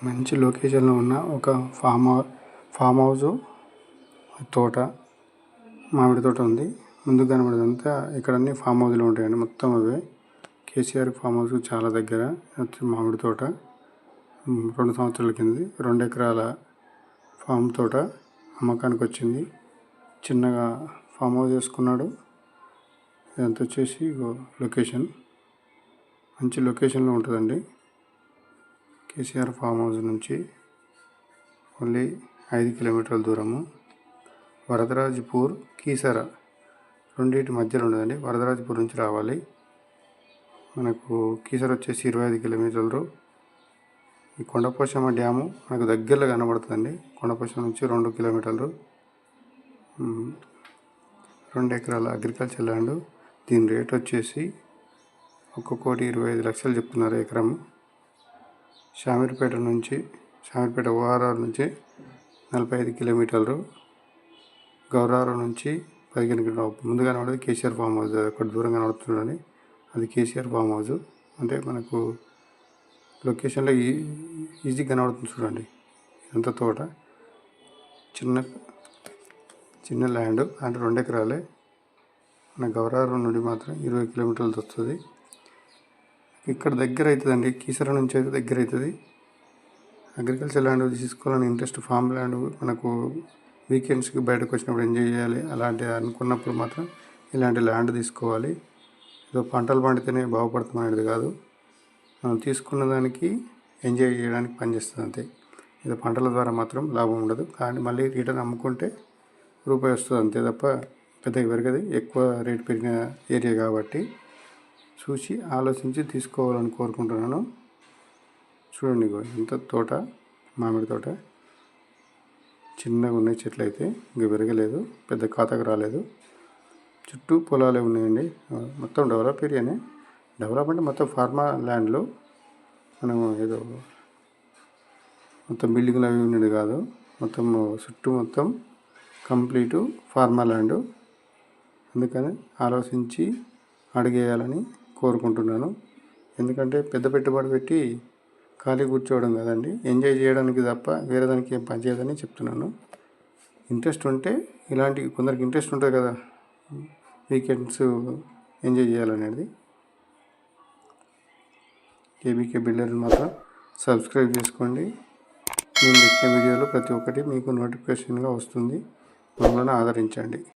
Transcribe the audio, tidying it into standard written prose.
మంచి లొకేషన్లో ఉన్న ఒక ఫామ్ హౌస్ తోట, మామిడి తోట ఉంది. ముందుకు కనబడేదంతా ఇక్కడ అన్ని ఫామ్ హౌస్లు ఉంటాయండి. మొత్తం అవే కేసీఆర్ ఫామ్ హౌస్ చాలా దగ్గర మామిడి తోట. 2 సంవత్సరాల కిందది 2 ఎకరాల ఫామ్ తోట అమ్మకానికి వచ్చింది. చిన్నగా ఫామ్ హౌస్ చేసుకున్నాడు. ఇదంతా వచ్చేసి లొకేషన్ మంచి లొకేషన్లో ఉంటుందండి. కేసీఆర్ ఫామ్ హౌస్ నుంచి ఓన్లీ 5 కిలోమీటర్ల దూరము. వరదరాజపూర్, కీసర రెండింటి మధ్యలో ఉండదండి. వరదరాజపూర్ నుంచి రావాలి. మనకు కీసర వచ్చేసి 25 కిలోమీటర్లు. ఈ కొండపోచమ్మ డ్యాము మనకు దగ్గరలో కనబడుతుందండి. కొండపోచమ్మ నుంచి 2 కిలోమీటర్లు. 2 ఎకరాల అగ్రికల్చర్ ల్యాండ్. దీని రేట్ వచ్చేసి 1,25,00,000 చెప్తున్నారు ఎకరం. షామీర్పేట ఓఆర్ఆర్ నుంచి 45 కిలోమీటర్లు. గౌరారం నుంచి 15 కిలోమీటర్లు. ముందుగా కనబడేది కేసీఆర్ ఫామ్ హౌస్. అక్కడ దూరంగా కనబడుతుందని అది కేసీఆర్ ఫామ్ హౌస్. అంటే మనకు లొకేషన్లో ఈజీగా కనబడుతుంది చూడండి. ఎంత తోట, చిన్న ల్యాండ్ అంటే 2 ఎకరాలే. మన గౌరారం నుండి మాత్రం 20 కిలోమీటర్లు వస్తుంది. ఇక్కడ దగ్గర అవుతుందండి. కీసర నుంచి అయితే దగ్గర అవుతుంది. అగ్రికల్చర్ ల్యాండ్ తీసుకోవాలని ఇంట్రెస్ట్, ఫామ్ ల్యాండ్ మనకు వీకెండ్స్కి బయటకు వచ్చినప్పుడు ఎంజాయ్ చేయాలి అలాంటి అనుకున్నప్పుడు మాత్రం ఇలాంటి ల్యాండ్ తీసుకోవాలి. ఏదో పంటలు పండితేనే బాగుపడతాం అనేది కాదు. మనం తీసుకున్న దానికి ఎంజాయ్ చేయడానికి పనిచేస్తుంది అంతే. ఏదో పంటల ద్వారా మాత్రం లాభం ఉండదు. కానీ మళ్ళీ రిటర్న్ అమ్ముకుంటే రూపాయి వస్తుంది అంతే తప్ప పెద్దగా పెరగదు. ఎక్కువ రేట్ పెరిగిన ఏరియా కాబట్టి చూసి ఆలోచించి తీసుకోవాలని కోరుకుంటున్నాను. చూడండి ఎంత తోట, మామిడి తోట. చిన్నగా ఉన్నాయి చెట్లు అయితే, ఇంకా పెరగలేదు, పెద్ద ఖాతాకు రాలేదు. చుట్టూ పొలాలే ఉన్నాయండి. మొత్తం డెవలప్ ఏరియానే. డెవలప్ అంటే మొత్తం ఫార్మా ల్యాండ్లో, మనం ఏదో మొత్తం బిల్డింగ్లు అవి ఉండేది కాదు. మొత్తం చుట్టూ మొత్తం కంప్లీటు ఫార్మా ల్యాండ్. అందుకని ఆలోచించి అడిగేయాలని కోరుకుంటున్నాను. ఎందుకంటే పెద్ద పెట్టుబడి పెట్టి ఖాళీ కూర్చోవడం కదండి. ఎంజాయ్ చేయడానికి తప్ప వేరే దానికి ఏం పని చేయదని చెప్తున్నాను. ఇంట్రెస్ట్ ఉంటే ఇలాంటి కొందరికి ఇంట్రెస్ట్ ఉంటుంది కదా, వీకెండ్స్ ఎంజాయ్ చేయాలనేది. కేబీకే బిల్డర్ని మాత్రం సబ్స్క్రైబ్ చేసుకోండి. నేను పెట్టిన వీడియోలో ప్రతి ఒక్కటి మీకు నోటిఫికేషన్గా వస్తుంది. మమ్మల్ని ఆదరించండి.